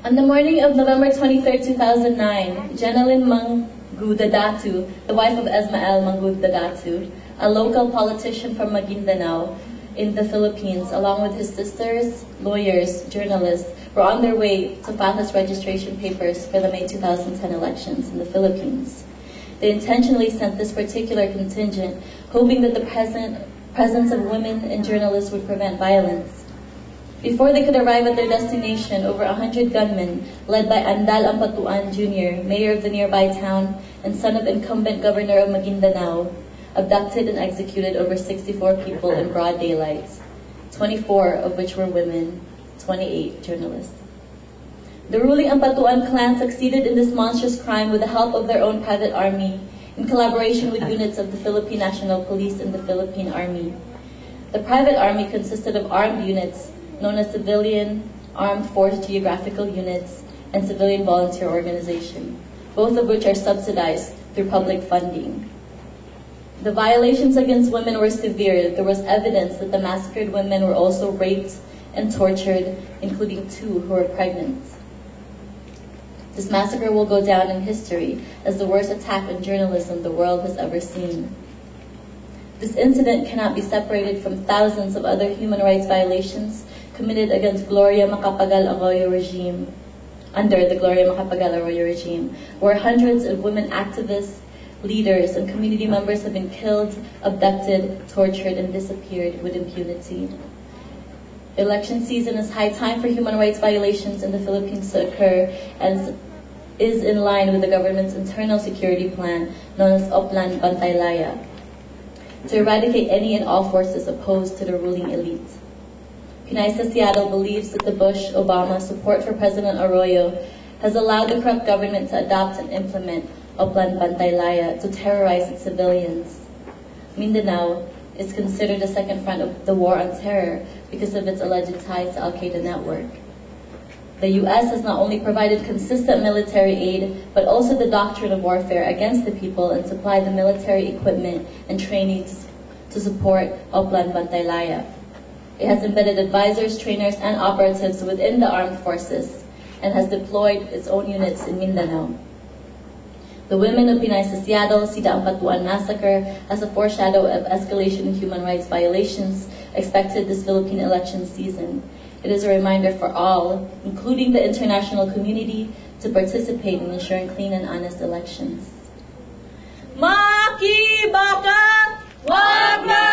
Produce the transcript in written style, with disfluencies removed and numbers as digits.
On the morning of November 23, 2009, Jenalyn Mangudadatu, the wife of Esmael Mangudadatu, a local politician from Maguindanao in the Philippines, along with his sisters, lawyers, journalists, were on their way to file his registration papers for the May 2010 elections in the Philippines. They intentionally sent this particular contingent, hoping that the presence of women and journalists would prevent violence. Before they could arrive at their destination, over 100 gunmen, led by Andal Ampatuan Jr., mayor of the nearby town and son of incumbent governor of Maguindanao, abducted and executed over 64 people in broad daylight, 24 of which were women, 28 journalists. The ruling Ampatuan clan succeeded in this monstrous crime with the help of their own private army, in collaboration with units of the Philippine National Police and the Philippine Army. The private army consisted of armed units known as Civilian Armed Force Geographical Units and Civilian Volunteer Organization, both of which are subsidized through public funding. The violations against women were severe. There was evidence that the massacred women were also raped and tortured, including 2 who were pregnant. This massacre will go down in history as the worst attack on journalism the world has ever seen. This incident cannot be separated from thousands of other human rights violations committed against Gloria Macapagal Arroyo regime, under the Gloria Macapagal Arroyo regime, where hundreds of women activists, leaders, and community members have been killed, abducted, tortured, and disappeared with impunity. Election season is high time for human rights violations in the Philippines to occur and is in line with the government's internal security plan known as Oplan Bantaylaya, to eradicate any and all forces opposed to the ruling elite. Pinay sa Seattle believes that the Bush-Obama support for President Arroyo has allowed the corrupt government to adopt and implement Oplan Bantaylaya to terrorize its civilians. Mindanao is considered the second front of the war on terror because of its alleged ties to Al-Qaeda network. The U.S. has not only provided consistent military aid, but also the doctrine of warfare against the people and supplied the military equipment and training to support Oplan Bantaylaya. It has embedded advisors, trainers, and operatives within the armed forces and has deployed its own units in Mindanao. The women of Pinay sa Seattle see the Ampatuan massacre as a foreshadow of escalation in human rights violations expected this Philippine election season. It is a reminder for all, including the international community, to participate in ensuring clean and honest elections. Makibaka! Wag na